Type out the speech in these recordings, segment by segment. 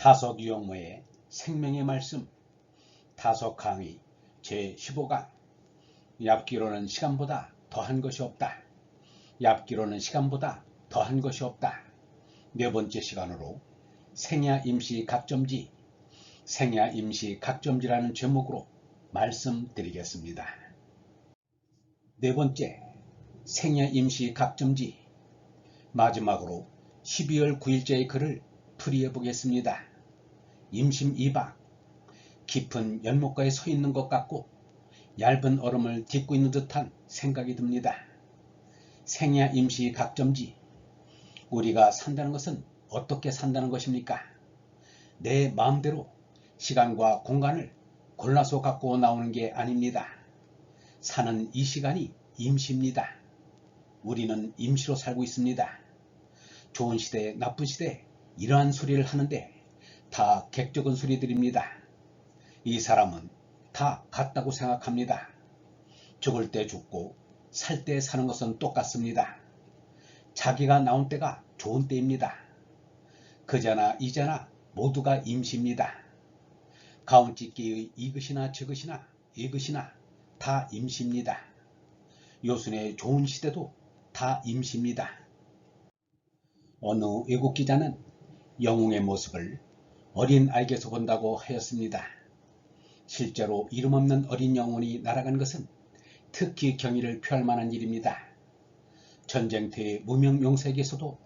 다속 유영모의 생명의 말씀 다속 강의 제15강 얍기로는 시간보다 더한 것이 없다. 얍기로는 시간보다 더한 것이 없다. 네 번째 시간으로 생야 임시 각점지 생야 임시 각점지라는 제목으로 말씀드리겠습니다. 네 번째 생야 임시 각점지 마지막으로 12월 9일째의 글을 풀이해 보겠습니다. 임심 2박 깊은 연못가에 서 있는 것 같고 얇은 얼음을 딛고 있는 듯한 생각이 듭니다. 생야 임시 각점지 우리가 산다는 것은 어떻게 산다는 것입니까? 내 마음대로 시간과 공간을 골라서 갖고 나오는 게 아닙니다. 사는 이 시간이 임시입니다. 우리는 임시로 살고 있습니다. 좋은 시대, 나쁜 시대 이러한 소리를 하는데 다 객적은 소리들입니다. 이 사람은 다 같다고 생각합니다. 죽을 때 죽고 살 때 사는 것은 똑같습니다. 자기가 나온 때가 좋은 때입니다. 그자나 이자나 모두가 임시입니다. 가온찢기의 이것이나 저것이나 이것이나 다 임시입니다. 요순의 좋은 시대도 다 임시입니다. 어느 외국 기자는 영웅의 모습을 어린 아이에게서 본다고 하였습니다. 실제로 이름 없는 어린 영혼이 날아간 것은 특히 경의를 표할 만한 일입니다. 전쟁터의 무명 용사에게서도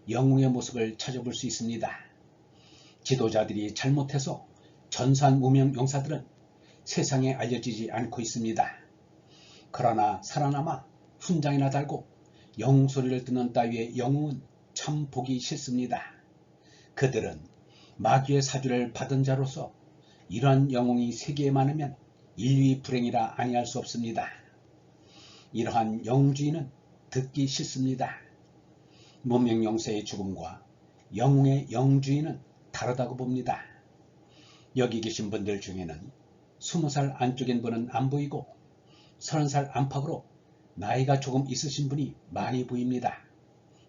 영웅의 모습을 찾아볼 수 있습니다. 지도자들이 잘못해서 전사한 무명 용사들은 세상에 알려지지 않고 있습니다. 그러나 살아남아 훈장이나 달고 영웅 소리를 듣는 따위의 영웅은 참 보기 싫습니다. 그들은 마귀의 사주를 받은 자로서 이러한 영웅이 세계에 많으면 인류의 불행이라 아니할 수 없습니다. 이러한 영웅주의는 듣기 싫습니다. 무명용사의 죽음과 영웅의 영웅주의는 다르다고 봅니다. 여기 계신 분들 중에는 20살 안쪽인 분은 안 보이고 30살 안팎으로 나이가 조금 있으신 분이 많이 보입니다.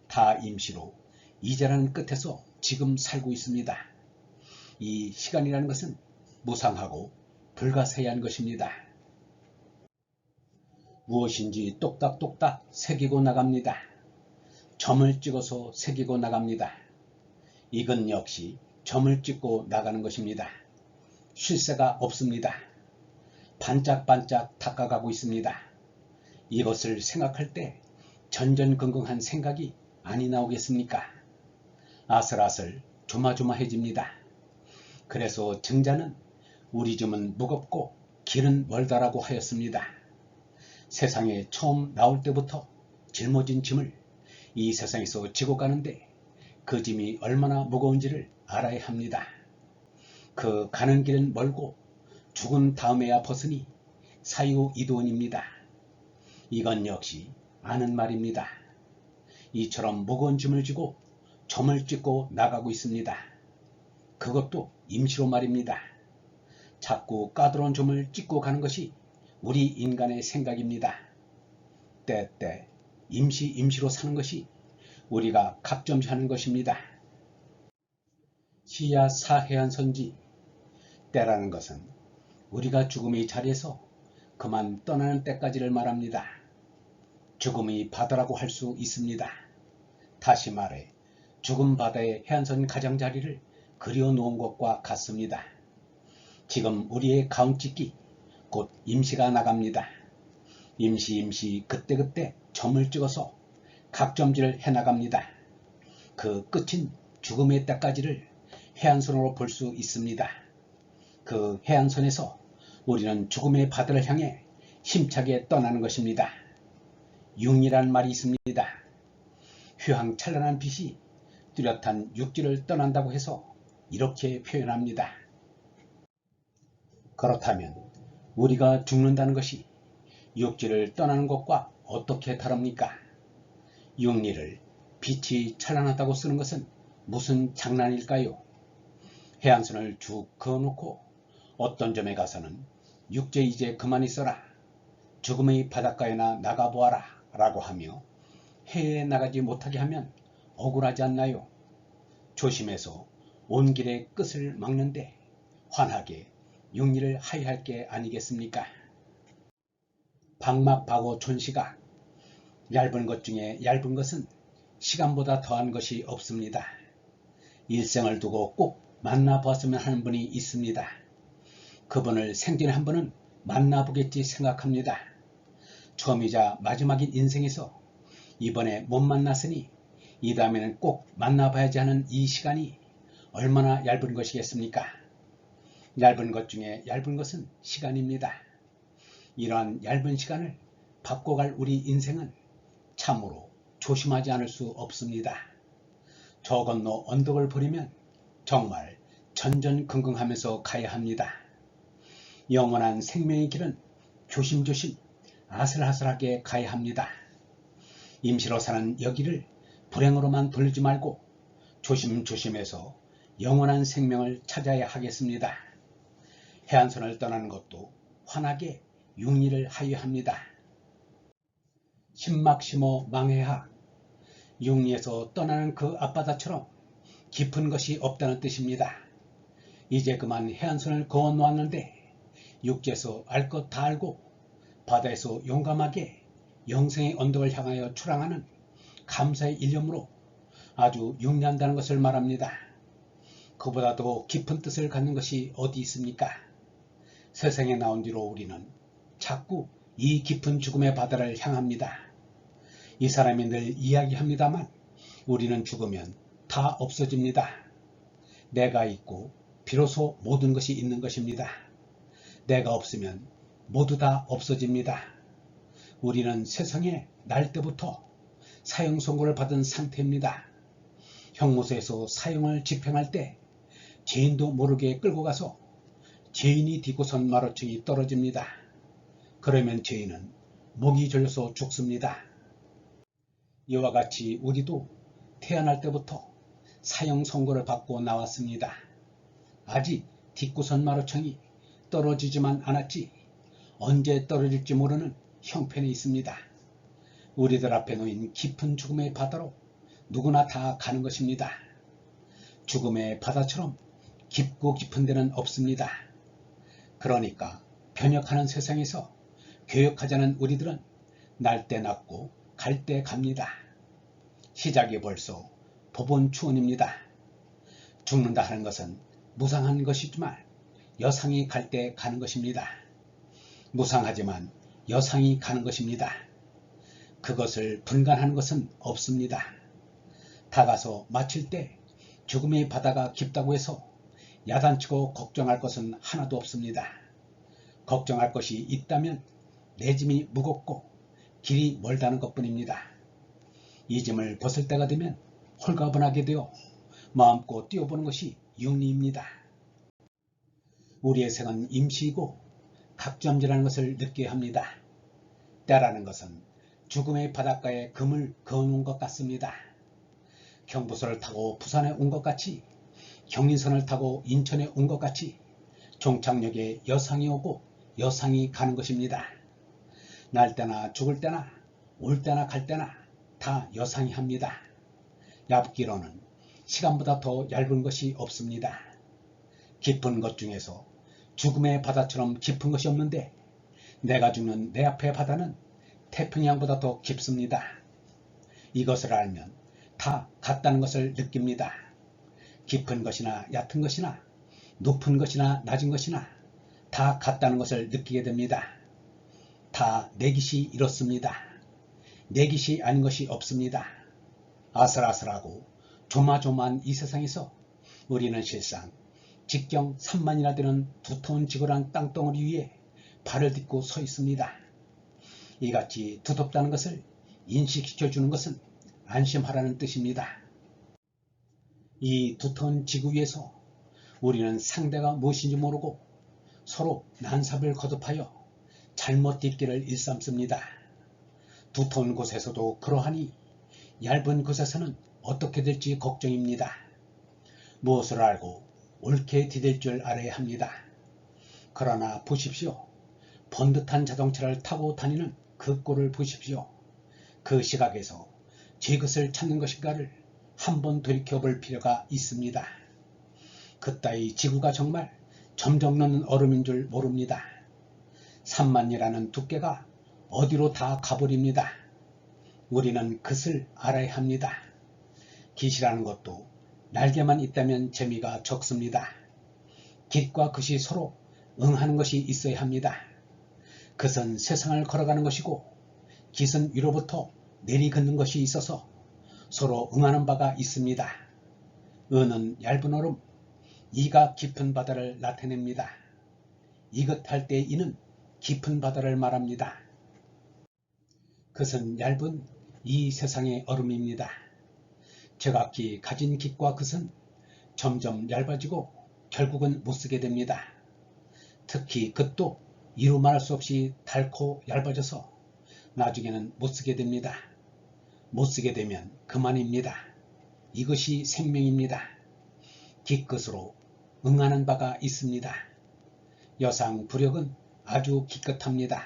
다 임시로 이제라는 끝에서 지금 살고 있습니다. 이 시간이라는 것은 무상하고 불가사의한 것입니다. 무엇인지 똑딱똑딱 새기고 나갑니다. 점을 찍어서 새기고 나갑니다. 이건 역시 점을 찍고 나가는 것입니다. 쉴 새가 없습니다. 반짝반짝 닦아가고 있습니다. 이것을 생각할 때 전전긍긍한 생각이 많이 나오겠습니까? 아슬아슬 조마조마해집니다. 그래서 증자는 우리 짐은 무겁고 길은 멀다라고 하였습니다. 세상에 처음 나올 때부터 짊어진 짐을 이 세상에서 지고 가는데 그 짐이 얼마나 무거운지를 알아야 합니다. 그 가는 길은 멀고 죽은 다음에야 벗으니 사유이도원입니다. 이건 역시 아는 말입니다. 이처럼 무거운 짐을 지고 점을 찍고 나가고 있습니다. 그것도 임시로 말입니다. 자꾸 까다로운 점을 찍고 가는 것이 우리 인간의 생각입니다. 때때 임시로 사는 것이 우리가 각점시하는 것입니다. 시야 사해안선지 때라는 것은 우리가 죽음의 자리에서 그만 떠나는 때까지를 말합니다. 죽음의 바다라고 할 수 있습니다. 다시 말해 죽음 바다의 해안선 가장자리를 그려놓은 것과 같습니다. 지금 우리의 가온찢기 곧 임시가 나갑니다. 임시 그때그때 점을 찍어서 각점지를 해나갑니다. 그 끝인 죽음의 때까지를 해안선으로 볼 수 있습니다. 그 해안선에서 우리는 죽음의 바다를 향해 힘차게 떠나는 것입니다. 융이란 말이 있습니다. 휘황찬란한 빛이 뚜렷한 육지를 떠난다고 해서 이렇게 표현합니다. 그렇다면 우리가 죽는다는 것이 육지를 떠나는 것과 어떻게 다릅니까? 육리를 빛이 찬란하다고 쓰는 것은 무슨 장난일까요? 해안선을 쭉 그어놓고 어떤 점에 가서는 육지에 이제 그만 있어라, 죽음의 바닷가에나 나가보아라 라고 하며 해에 나가지 못하게 하면 억울하지 않나요? 조심해서 온 길의 끝을 막는데 환하게 육리를 하유할 게 아니겠습니까? 박막바고 촌시가 얇은 것 중에 얇은 것은 시간보다 더한 것이 없습니다. 일생을 두고 꼭 만나보았으면 하는 분이 있습니다. 그분을 생전에 한 번은 만나보겠지 생각합니다. 처음이자 마지막인 인생에서 이번에 못 만났으니 이 다음에는 꼭 만나봐야지 하는 이 시간이 얼마나 얇은 것이겠습니까? 얇은 것 중에 얇은 것은 시간입니다. 이러한 얇은 시간을 바꿔갈 우리 인생은 참으로 조심하지 않을 수 없습니다. 저 건너 언덕을 버리면 정말 전전긍긍하면서 가야 합니다. 영원한 생명의 길은 조심조심 아슬아슬하게 가야 합니다. 임시로 사는 여기를 불행으로만 돌리지 말고 조심조심해서 영원한 생명을 찾아야 하겠습니다. 해안선을 떠나는 것도 환하게 육리를 하유합니다. 신막 심어 망해하. 육리에서 떠나는 그 앞바다처럼 깊은 것이 없다는 뜻입니다. 이제 그만 해안선을 그어 놓았는데 육지에서 알 것 다 알고 바다에서 용감하게 영생의 언덕을 향하여 출항하는 감사의 일념으로 아주 육리한다는 것을 말합니다. 그보다도 깊은 뜻을 갖는 것이 어디 있습니까? 세상에 나온 뒤로 우리는 자꾸 이 깊은 죽음의 바다를 향합니다. 이 사람이 늘 이야기합니다만 우리는 죽으면 다 없어집니다. 내가 있고 비로소 모든 것이 있는 것입니다. 내가 없으면 모두 다 없어집니다. 우리는 세상에 날 때부터 사형 선고를 받은 상태입니다. 형무소에서 사형을 집행할 때 죄인도 모르게 끌고 가서 죄인이 디고선 마루층이 떨어집니다. 그러면 죄인은 목이 졸려서 죽습니다. 이와 같이 우리도 태어날 때부터 사형 선고를 받고 나왔습니다. 아직 뒷구선 마루청이 떨어지지만 않았지 언제 떨어질지 모르는 형편에 있습니다. 우리들 앞에 놓인 깊은 죽음의 바다로 누구나 다 가는 것입니다. 죽음의 바다처럼 깊고 깊은 데는 없습니다. 그러니까 변혁하는 세상에서 교역하자는 우리들은 날 때 낳고 갈 때 갑니다. 시작이 벌써 법원 추원입니다. 죽는다 하는 것은 무상한 것이지만 여상이 갈 때 가는 것입니다. 무상하지만 여상이 가는 것입니다. 그것을 분간하는 것은 없습니다. 다 가서 마칠 때 죽음의 바다가 깊다고 해서 야단치고 걱정할 것은 하나도 없습니다. 걱정할 것이 있다면 내 짐이 무겁고 길이 멀다는 것뿐입니다. 이 짐을 벗을 때가 되면 홀가분하게 되어 마음껏 뛰어보는 것이 육리입니다. 우리의 생은 임시이고 각점지라는 것을 느껴야 합니다. 때라는 것은 죽음의 바닷가에 금을 그어놓은 것 같습니다. 경부선을 타고 부산에 온 것 같이 경인선을 타고 인천에 온 것 같이 종착역에 여상이 오고 여상이 가는 것입니다. 날 때나 죽을 때나 올 때나 갈 때나 다 여상이 합니다. 얇기로는 시간보다 더 얇은 것이 없습니다. 깊은 것 중에서 죽음의 바다처럼 깊은 것이 없는데 내가 죽는 내 앞의 바다는 태평양보다 더 깊습니다. 이것을 알면 다 같다는 것을 느낍니다. 깊은 것이나 얕은 것이나 높은 것이나 낮은 것이나 다 같다는 것을 느끼게 됩니다. 다 내 깃이 이렇습니다. 내 깃이 아닌 것이 없습니다. 아슬아슬하고 조마조마한 이 세상에서 우리는 실상 직경 3만이나 되는 두터운 지구란 땅덩어리 위에 발을 딛고 서 있습니다. 이같이 두텁다는 것을 인식시켜주는 것은 안심하라는 뜻입니다. 이 두터운 지구 위에서 우리는 상대가 무엇인지 모르고 서로 난삽을 거듭하여 잘못 딛기를 일삼습니다. 두터운 곳에서도 그러하니 얇은 곳에서는 어떻게 될지 걱정입니다. 무엇을 알고 옳게 디딜 줄 알아야 합니다. 그러나 보십시오. 번듯한 자동차를 타고 다니는 그 꼴을 보십시오. 그 시각에서 제 것을 찾는 것인가를 한번 돌이켜볼 필요가 있습니다. 그따위 지구가 정말 점점 넣는 얼음인 줄 모릅니다. 산만이라는 두께가 어디로 다 가버립니다. 우리는 그것을 알아야 합니다. 깃이라는 것도 날개만 있다면 재미가 적습니다. 깃과 긋이 서로 응하는 것이 있어야 합니다. 긋은 세상을 걸어가는 것이고 깃은 위로부터 내리긋는 것이 있어서 서로 응하는 바가 있습니다. 은은 얇은 얼음, 이가 깊은 바다를 나타냅니다. 이긋할 때 이는 깊은 바다를 말합니다. 긋은 얇은 이 세상의 얼음입니다. 제각기 가진 깃과 긋은 점점 얇아지고 결국은 못쓰게 됩니다. 특히 긋도 이루 말할 수 없이 닳고 얇아져서 나중에는 못쓰게 됩니다. 못쓰게 되면 그만입니다. 이것이 생명입니다. 깃끝으로 응하는 바가 있습니다. 여상 부력은 아주 기껏합니다.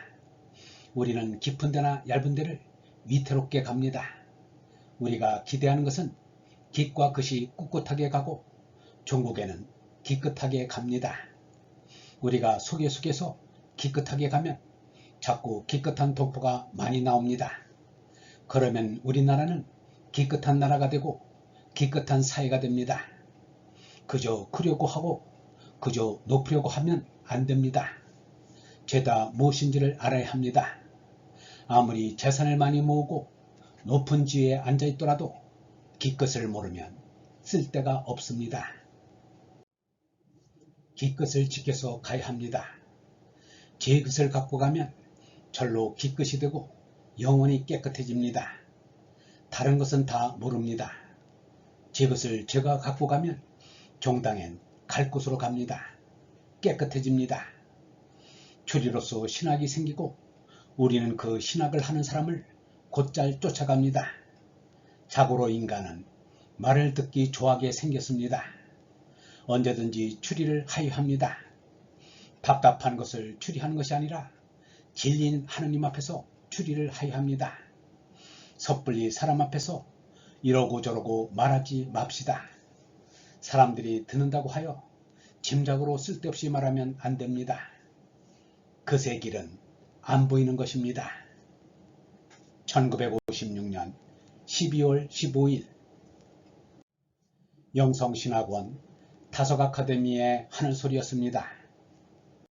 우리는 깊은 데나 얇은 데를 위태롭게 갑니다. 우리가 기대하는 것은 깃과 긋이 꿋꿋하게 가고 종국에는 기끗하게 갑니다. 우리가 속에서 기끗하게 가면 자꾸 기끗한 동포가 많이 나옵니다. 그러면 우리나라는 기끗한 나라가 되고 기끗한 사회가 됩니다. 그저 크려고 하고 그저 높으려고 하면 안 됩니다. 죄다 무엇인지를 알아야 합니다. 아무리 재산을 많이 모으고 높은 지위에 앉아있더라도 깃끝을 모르면 쓸데가 없습니다. 깃끝을 지켜서 가야 합니다. 제 깃을 갖고 가면 절로 깃끝이 되고 영원히 깨끗해집니다. 다른 것은 다 모릅니다. 제 깃을 제가 갖고 가면 종당엔 갈 곳으로 갑니다. 깨끗해집니다. 추리로서 신학이 생기고 우리는 그 신학을 하는 사람을 곧잘 쫓아갑니다. 자고로 인간은 말을 듣기 좋아하게 생겼습니다. 언제든지 추리를 하여 합니다. 답답한 것을 추리하는 것이 아니라 진리인 하느님 앞에서 추리를 하여 합니다. 섣불리 사람 앞에서 이러고 저러고 말하지 맙시다. 사람들이 듣는다고 하여 짐작으로 쓸데없이 말하면 안 됩니다. 그새 길은 안 보이는 것입니다. 1956년 12월 15일 영성신학원 다석아카데미의 하늘소리였습니다.